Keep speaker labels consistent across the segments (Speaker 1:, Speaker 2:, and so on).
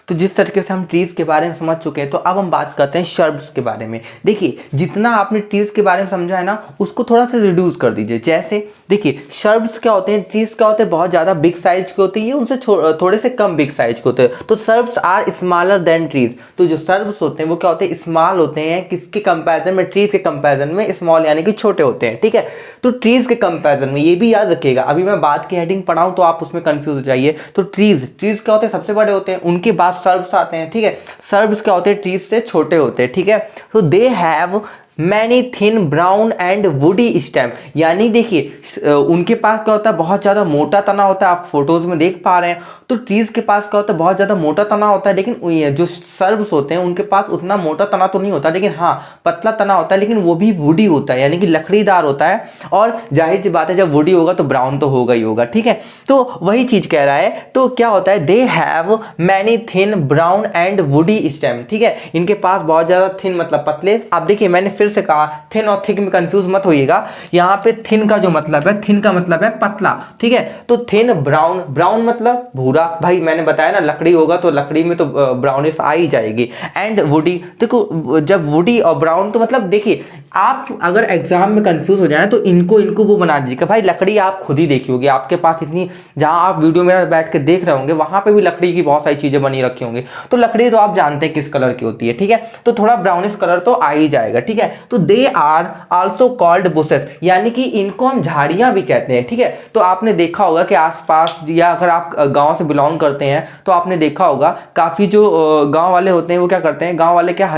Speaker 1: तो जिस तरीके से हम ट्रीज के बारे में समझ चुके हैं, तो अब हम बात करते हैं शर्ब्स के बारे में। देखिए जितना आपने ट्रीज के बारे में समझा है ना, उसको थोड़ा सा रिड्यूस कर दीजिए। जैसे देखिए शर्ब्स क्या होते हैं, ट्रीज क्या होते हैं, बहुत ज़्यादा बिग साइज के होते हैं, ये उनसे थोड़े से कम बिग साइज के होते हैं। तो shrubs are smaller than trees. तो जो शर्ब्स होते हैं वो क्या होते हैं, स्मॉल होते हैं, किसके कंपैरिजन में, ट्रीज के कंपैरिजन में स्मॉल यानी कि छोटे होते हैं। ठीक है, तो ट्रीज के कंपैरिजन में, ये भी याद रखिएगा, अभी मैं बात की हेडिंग पढ़ाऊं तो आप उसमें कंफ्यूज हो जाइए। तो ट्रीज क्या होते हैं, सबसे बड़े होते हैं, उनके बाद सर्ब्स आते हैं। ठीक है, सर्ब्स क्या होते हैं, ट्रीज से छोटे होते हैं। ठीक है, तो they have many thin brown and woody stem, यानी देखिए उनके पास क्या होता है, बहुत ज़्यादा मोटा तना होता है, आप फोटोज में देख पा रहे हैं। तो ट्रीज के पास क्या होता है, बहुत ज़्यादा मोटा तना होता है, लेकिन जो सर्ब्स होते हैं उनके पास उतना मोटा तना तो नहीं होता, लेकिन हाँ पतला तना होता है, लेकिन वो भी वुडी होता है, यानी कि लकड़ीदार होता है। और जाहिर सी बात है, जब वुडी होगा तो ब्राउन तो होगा ही होगा। ठीक है, तो वही चीज़ कह रहा है। तो क्या होता है, they have many thin brown and woody stem. ठीक है, इनके पास बहुत ज़्यादा थिन मतलब पतले। आप देखिए मैंने फिर से कहा, थिन और थिक में कंफ्यूज मत होइएगा। यहाँ पे थिन का जो मतलब है, थिन का मतलब है पतला। ठीक है, तो थिन ब्राउन, ब्राउन मतलब भूरा। भाई मैंने बताया ना, लकड़ी होगा तो लकड़ी में तो ब्राउनिश आ ही जाएगी। एंड वुडी, देखो जब वुडी और ब्राउन, तो मतलब देखिए आप अगर एग्जाम में कंफ्यूज हो जाए तो इनको वो बना दीजिएगा। भाई लकड़ी आप खुद ही देखी होगी, आपके पास इतनी, जहां आप वीडियो में बैठ के देख रहे होंगे वहां पे भी लकड़ी की बहुत सारी चीजें बनी रखी होंगी। तो लकड़ी तो आप जानते हैं किस कलर की होती है। ठीक है, तो थोड़ा ब्राउनिश कलर तो आ ही जाएगा। ठीक है, तो they are also called bushes, यानी कि इनको हम झाड़ियां भी कहते हैं। ठीक है, तो आपने देखा होगा कि आसपास, या अगर आप गांव से बिलोंग करते हैं तो आपने देखा होगा काफी जो गांव वाले होते हैं वो क्या करते हैं, गांव वाले क्या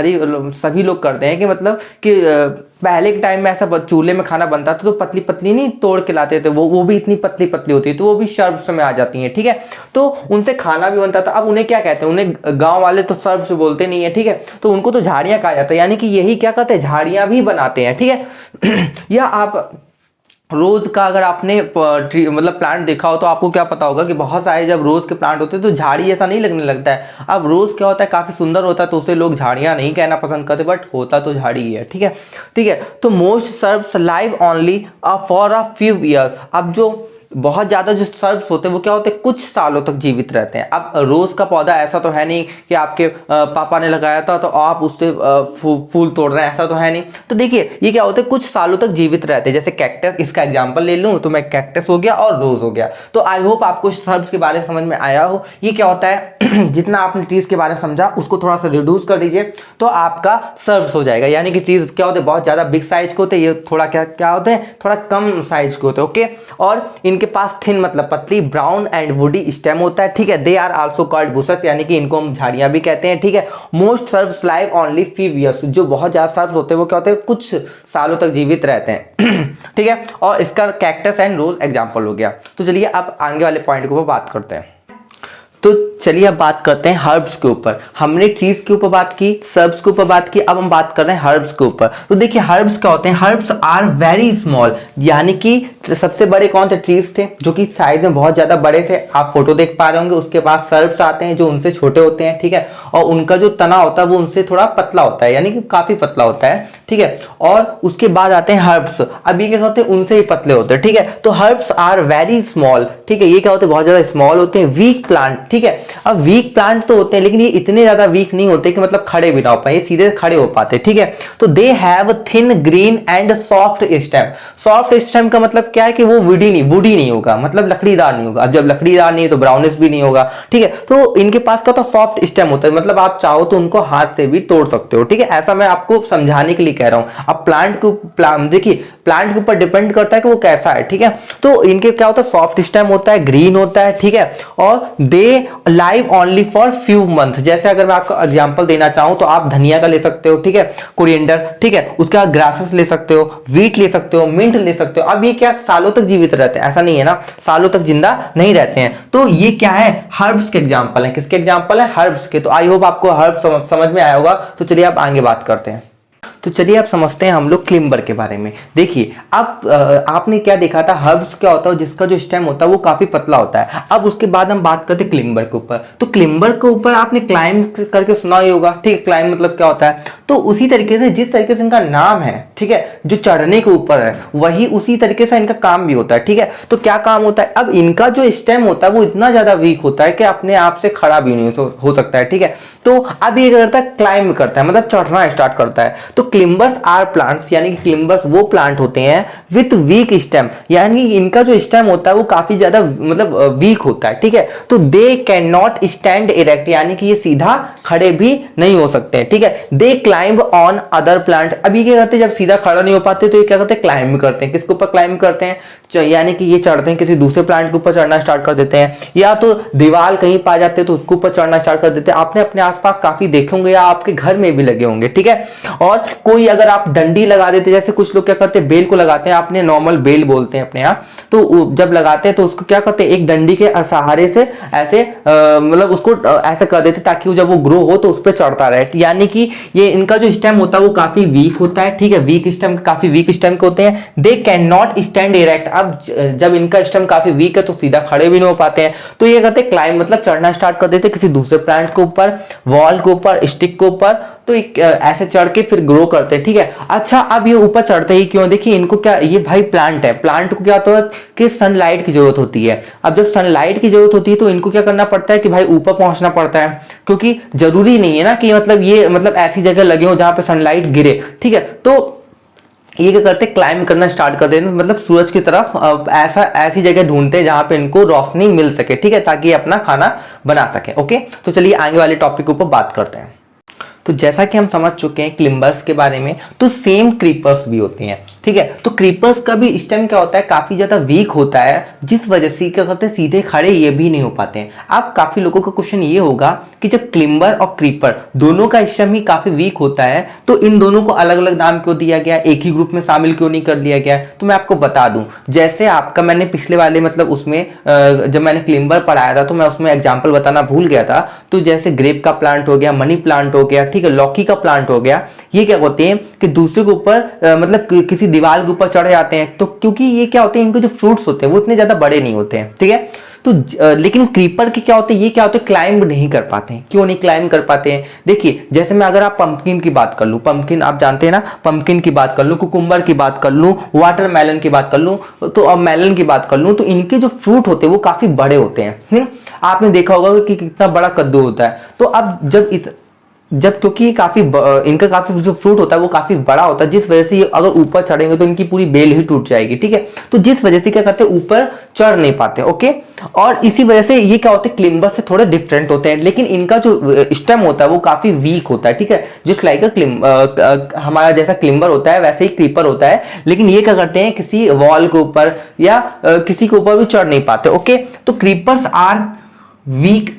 Speaker 1: सभी लोग करते हैं कि मतलब कि पहले के टाइम में ऐसा चूल्हे में खाना बनता था तो पतली पतली नहीं तोड़ के लाते थे, वो भी इतनी पतली पतली होती है, तो वो भी सर्ब्स में आ जाती हैं। ठीक है, तो उनसे खाना भी बनता था। अब उन्हें क्या कहते हैं, उन्हें गांव वाले तो सर्ब्स बोलते नहीं है। ठीक है, तो उनको तो झाड़ियां कहा जाता है, यानी कि यही क्या कहते हैं, झाड़ियां भी बनाते हैं। ठीक है या आप रोज का अगर आपने मतलब प्लांट देखा हो तो आपको क्या पता होगा कि बहुत सारे जब रोज के प्लांट होते हैं तो झाड़ी ऐसा नहीं लगने लगता है। अब रोज क्या होता है, काफी सुंदर होता है, तो उसे लोग झाड़ियां नहीं कहना पसंद करते, बट होता तो झाड़ी ही है। ठीक है, ठीक है, तो most shrubs live only for a few years. अब जो बहुत ज़्यादा जो सर्ब्स होते हैं वो क्या होते हैं, कुछ सालों तक जीवित रहते हैं। अब रोज़ का पौधा ऐसा तो है नहीं कि आपके पापा ने लगाया था तो आप उससे फूल तोड़ रहे हैं, ऐसा तो है नहीं। तो देखिए ये क्या होता है, कुछ सालों तक जीवित रहते हैं। जैसे कैक्टस, इसका एग्जांपल ले लूँ तो मैं कैक्टस हो गया और रोज़ हो गया। तो आई होप आपको सर्ब्स के बारे में समझ में आया हो। ये क्या होता है जितना आपने ट्रीज के बारे में समझा उसको थोड़ा सा रिड्यूस कर दीजिए तो आपका सर्ब्स हो जाएगा। यानी कि ट्रीज क्या होते हैं, बहुत ज़्यादा बिग साइज के होते हैं, ये थोड़ा क्या होते हैं, थोड़ा कम साइज के होते हैं। ओके, और के पास थिन मतलब पतली, ब्राउन एंड वुडी स्टेम होता है। ठीक है, they are also called bushes, यानी कि इनको हम झाड़ियां भी कहते हैं। ठीक है, most shrubs live only few years, जो बहुत ज्यादा सर्ब्स होते हैं वो क्या होते हैं, कुछ सालों तक जीवित रहते हैं ठीक है, और इसका कैक्टस एंड रोज एग्जांपल हो गया। तो चलिए अब आगे वाले पॉइंट के ऊपर बात करते हैं। तो चलिए अब बात करते हैं हर्ब्स के ऊपर। हमने ट्रीज के ऊपर बात की, सर्ब्स के ऊपर बात की, अब हम बात कर रहे हैं हर्ब्स के ऊपर। तो देखिए हर्ब्स क्या होते हैं, हर्ब्स आर वेरी स्मॉल, यानी कि सबसे बड़े कौन थे, ट्रीज थे, जो कि साइज में बहुत ज्यादा बड़े थे, आप फोटो देख पा रहे होंगे। उसके बाद सर्ब्स आते हैं जो उनसे छोटे होते हैं। ठीक है, और उनका जो तना होता है वो उनसे थोड़ा पतला होता है, यानी कि काफी पतला होता है। ठीक है, और उसके बाद आते हैं हर्ब्स, अब ये क्या होते हैं, उनसे ही पतले होते हैं। ठीक है, तो हर्ब्स आर वेरी स्मॉल। ठीक है, ये क्या होते हैं, बहुत ज्यादा स्मॉल होते हैं। वीक प्लांट, ठीक है, अब वीक प्लांट तो होते हैं लेकिन ये इतने ज्यादा वीक नहीं होते कि मतलब खड़े भी ना हो पाए, ये सीधे खड़े हो पाते। ठीक है, तो they have thin green and soft stem. Soft stem का मतलब क्या है कि वो वुडी नहीं होगा, मतलब लकड़ीदार नहीं होगा। अब जब लकड़ीदार नहीं है तो ब्राउनिश भी नहीं होगा। ठीक है, तो इनके पास क्या होता है, सॉफ्ट स्टेम होता है, मतलब आप चाहो तो उनको हाथ से भी तोड़ सकते हो। ठीक है, ऐसा मैं आपको समझाने के लिए कह रहा हूं। अब देखिए प्लांट के ऊपर डिपेंड करता है कि वो कैसा है। ठीक है, तो इनके क्या होता है, सॉफ्ट स्टेम होता है, ग्रीन होता है। ठीक है, और they live only for few month. जैसे अगर मैं आपको एग्जांपल देना चाहूं तो आप धनिया का ले सकते हो। ठीक है, कोरिएंडर, ठीक है, उसका ग्रासेस ले सकते हो, वीट ले सकते हो, मिंट ले सकते हो। अब ये क्या सालों तक जीवित रहते हैं, ऐसा नहीं है ना, सालों तक जिंदा नहीं रहते हैं। तो ये क्या है, हर्ब्स के एग्जांपल है। किसके एग्जांपल है, हर्ब्स के। तो आई होप आपको हर्ब्स समझ में आया होगा। तो चलिए आप आगे बात करते हैं। तो चलिए आप समझते हैं हम लोग क्लिम्बर के बारे में। देखिए अब आपने क्या देखा था, हर्ब्स क्या होता है, जिसका जो स्टेम होता है वो काफी पतला होता है। अब उसके बाद हम बात करते हैं क्लिम्बर के ऊपर। तो क्लिम्बर के ऊपर आपने क्लाइम करके सुना ही होगा। ठीक है, क्लाइम मतलब क्या होता है, तो उसी तरीके से जिस तरीके से इनका नाम है, ठीक है, जो चढ़ने के ऊपर है वही उसी तरीके से इनका काम भी होता है। ठीक है, तो क्या काम होता है, अब इनका जो स्टेम होता है वो इतना ज्यादा वीक होता है कि अपने आप से खड़ा भी नहीं हो सकता है। ठीक है, तो अब ये करता है क्लाइंब करता है, मतलब चढ़ना स्टार्ट करता है। तो क्लिम्बर्स आर प्लांट्स, यानी कि क्लिम्बर्स वो प्लांट होते हैं विथ वीक स्टेम, यानी इनका जो स्टेम होता है वो काफी ज्यादा मतलब वीक होता है। ठीक है, तो they can not stand erect, यानी कि ये सीधा खड़े भी नहीं हो सकते। ठीक है, दे क्लाइंब ऑन अदर प्लांट। अब ये क्या करते हैं, जब सीधा खड़ा नहीं हो पाते तो ये क्या करते हैं, क्लाइंब करते हैं। किसके ऊपर क्लाइंब करते हैं, यानी कि ये चढ़ते हैं किसी दूसरे प्लांट के ऊपर चढ़ना स्टार्ट कर देते हैं, या तो दीवार कहीं पा जाते हैं तो उसके ऊपर चढ़ना स्टार्ट कर देते हैं। आपने अपने आसपास काफी देखे होंगे या आपके घर में भी लगे होंगे। ठीक है, और कोई अगर आप डंडी लगा देते, जैसे कुछ लोग क्या करते हैं, बेल को लगाते हैं, आपने नॉर्मल बेल बोलते हैं अपने यहाँ, तो जब लगाते हैं तो उसको क्या करते हैं, एक डंडी के सहारे से ऐसे मतलब उसको ऐसे कर देते ताकि जब वो ग्रो हो तो उस पर चढ़ता रहे। यानी कि ये इनका जो स्टेम होता है वो काफी वीक होता है। ठीक है, वीक स्टेम, काफी वीक स्टेम के होते हैं। They can not stand erect, अब जब इनका स्टेम काफी वीक है तो सीधा खड़े भी नहीं हो पाते हैं, तो ये करते क्लाइंब, मतलब चढ़ना स्टार्ट कर देते किसी दूसरे प्लांट के ऊपर, वॉल के ऊपर, स्टिक के ऊपर, तो ऐसे चढ़ के फिर ग्रो करते हैं। ठीक है, अच्छा अब ये ऊपर चढ़ते ही क्यों, देखिए इनको क्या, ये भाई प्लांट है, प्लांट को क्या होता है कि सनलाइट की जरूरत होती है। अब जब सनलाइट की जरूरत होती है तो इनको क्या करना पड़ता है कि भाई ऊपर पहुंचना पड़ता है, क्योंकि जरूरी नहीं है ना कि मतलब ये मतलब ऐसी जगह लगे हो जहां पे सनलाइट गिरे। ठीक है, तो ये क्या करते, क्लाइंब करना स्टार्ट कर देते, मतलब सूरज की तरफ ऐसी जगह ढूंढते हैं जहां पे इनको रोशनी मिल सके। ठीक है, ताकि अपना खाना बना सके। ओके, तो चलिए आगे वाले टॉपिक के ऊपर बात करते हैं। तो जैसा कि हम समझ चुके हैं क्लिम्बर्स के बारे में, तो सेम क्रीपर्स भी होती हैं। ठीक है, तो क्रीपर्स का भी स्टेम क्या होता है, काफी ज्यादा वीक होता है, जिस वजह से क्या करते हैं, सीधे खड़े ये भी नहीं हो पाते हैं। अब काफी लोगों का क्वेश्चन ये होगा कि जब क्लिम्बर और क्रीपर दोनों का स्टेम ही काफी वीक होता है तो इन दोनों को अलग अलग नाम क्यों दिया गया, एक ही ग्रुप में शामिल क्यों नहीं कर दिया गया। तो मैं आपको बता दूं, जैसे आपका मैंने पिछले वाले मतलब उसमें जब मैंने क्लिम्बर पढ़ाया था तो मैं उसमें एग्जाम्पल बताना भूल गया था। तो जैसे ग्रेप का प्लांट हो गया, मनी प्लांट हो गया, ठीक है, लौकी का प्लांट हो गया, ये क्या होते हैं कि दूसरे के ऊपर मतलब किसी दीवार के ऊपर चढ़ जाते हैं। तो क्योंकि ये क्या होते हैं, इनके जो फ्रूट्स होते हैं वो इतने ज्यादा बड़े नहीं होते हैं। ठीक है, तो लेकिन क्रीपर के क्या होते हैं, ये क्या होते हैं, क्लाइंब नहीं कर पाते हैं। क्यों नहीं क्लाइंब कर पाते हैं, देखिए जैसे मैं अगर आप पंपकिन की बात कर लूं, पंपकिन आप जानते हैं ना, पंपकिन की बात कर लूं, कुकुम्बर की बात कर लूं, वाटरमेलन की बात कर लूं, तो अब मेलन की बात कर लूं, तो इनके जो फ्रूट होते हैं वो काफी बड़े होते हैं। आपने देखा होगा कि कितना बड़ा कद्दू होता है। तो अब जब क्योंकि इनका काफी जो फ्रूट होता है वो काफी बड़ा होता है, जिस वजह से ये अगर ऊपर चढ़ेंगे तो इनकी पूरी बेल ही टूट जाएगी। ठीक है, तो जिस वजह से क्या करते हैं, ऊपर चढ़ नहीं पाते। ओके, और इसी वजह से ये क्या होते हैं, क्लिम्बर से थोड़े डिफरेंट होते हैं, लेकिन इनका जो स्टेम होता है वो काफी वीक होता है। ठीक है, जिस लाइक हमारा जैसा क्लिम्बर होता है वैसे ही क्रीपर होता है, लेकिन ये क्या करते हैं, किसी वॉल के ऊपर या किसी के ऊपर भी चढ़ नहीं पाते। ओके, तो क्रीपर्स आर वीक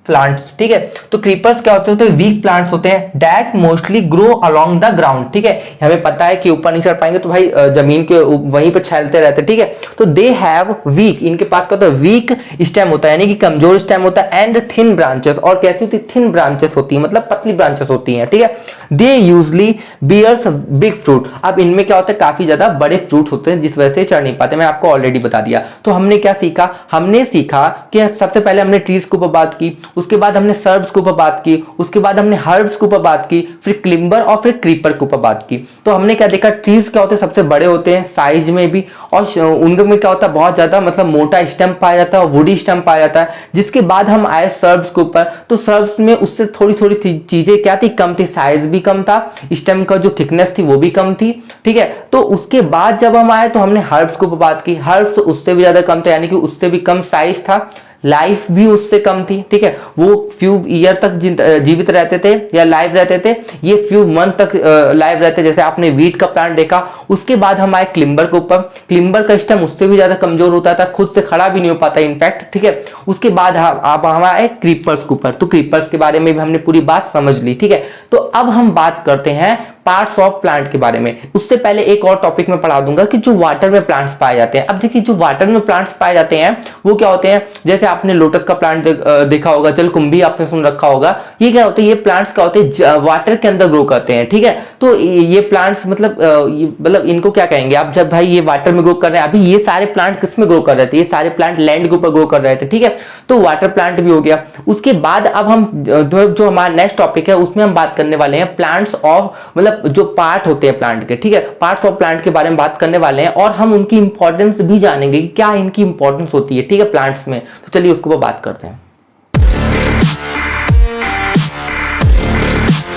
Speaker 1: प्लांट्स। ठीक है, तो क्रीपर्स क्या होते हैं, वीक प्लांट्स होते हैं that mostly grow along the ground. ठीक है, हमें पता है कि ऊपर नहीं चढ़ पाएंगे तो भाई जमीन के वहीं पे छैलते रहते हैं। ठीक है, तो दे हैव वीक, इनके पास क्या होता है, वीक स्टेम होता है, यानी कि कमजोर स्टेम होता है, एंड थिन ब्रांचेस, और कैसी होती है, थिन ब्रांचेस होती है, मतलब पतली ब्रांचेस होती हैं। ठीक है, they usually bears big fruit. अब इनमें क्या होता है, काफी ज्यादा बड़े फ्रूट होते हैं, जिस वजह से चढ़ नहीं पाते। मैं आपको ऑलरेडी बता दिया। तो हमने क्या सीखा, हमने सीखा कि सबसे पहले हमने ट्रीज के ऊपर बात की, उसके बाद हमने सर्ब्स के ऊपर बात की, उसके बाद हमने हर्ब्स के ऊपर बात की, फिर क्लिम्बर और फिर क्रीपर के ऊपर बात की। तो हमने क्या देखा, ट्रीज क्या होते हैं, सबसे बड़े होते हैं साइज में भी, और उनके में क्या होता है, बहुत ज्यादा मतलब मोटा स्टेम पाया जाता है और वुडी स्टेम पाया जाता है। जिसके बाद हम आए सर्ब्स के ऊपर, तो सर्ब्स में उससे थोड़ी थोड़ी चीजें क्या थी, कम थी, साइज भी कम था, स्टेम का जो थिकनेस थी वो भी कम थी। ठीक है, तो उसके बाद जब हम आए तो हमने हर्ब्स के ऊपर बात की, हर्ब्स उससे भी ज्यादा कम थे, यानी कि उससे भी कम साइज था, लाइफ भी उससे कम थी। ठीक है, वो फ्यू ईयर तक जीवित रहते थे या लाइव रहते थे, ये फ्यू मंथ तक लाइव रहते, जैसे आपने वीट का प्लांट देखा। उसके बाद हम आए क्लिम्बर के ऊपर, क्लिम्बर का स्टेम उससे भी ज्यादा कमजोर होता था, खुद से खड़ा भी नहीं हो पाता इनफैक्ट। ठीक है, उसके बाद आप हम आए क्रीपर्स के ऊपर, तो क्रीपर्स के बारे में भी हमने पूरी बात समझ ली। ठीक है, तो अब हम बात करते हैं पार्ट्स ऑफ प्लांट के बारे में। उससे पहले एक और टॉपिक में पढ़ा दूंगा कि जो वाटर में प्लांट्स पाए जाते हैं। अब देखिए, जो वाटर में प्लांट्स पाए जाते हैं वो क्या होते हैं, जैसे आपने लोटस का प्लांट देखा होगा, जलकुंभी आपने सुन रखा होगा। ये क्या होते हैं, ये प्लांट्स क्या होते हैं, वाटर के अंदर ग्रो करते हैं। ठीक है, तो ये प्लांट्स मतलब इनको क्या कहेंगे आप, जब भाई ये वाटर में ग्रो कर रहे हैं। अभी ये सारे प्लांट किस में ग्रो कर रहे थे, ये सारे प्लांट लैंड के ऊपर ग्रो कर रहे थे। ठीक है, तो वाटर प्लांट भी हो गया। उसके बाद अब हम जो हमारा नेक्स्ट टॉपिक है उसमें हम बात करने वाले हैं प्लांट्स ऑफ मतलब मतलब जो पार्ट होते हैं प्लांट के, ठीक है, पार्ट्स ऑफ प्लांट के बारे में बात करने वाले हैं और हम उनकी इंपॉर्टेंस भी जानेंगे कि क्या इनकी इंपॉर्टेंस होती है, ठीक है, प्लांट्स में। तो चलिए उसके ऊपर बात करते हैं।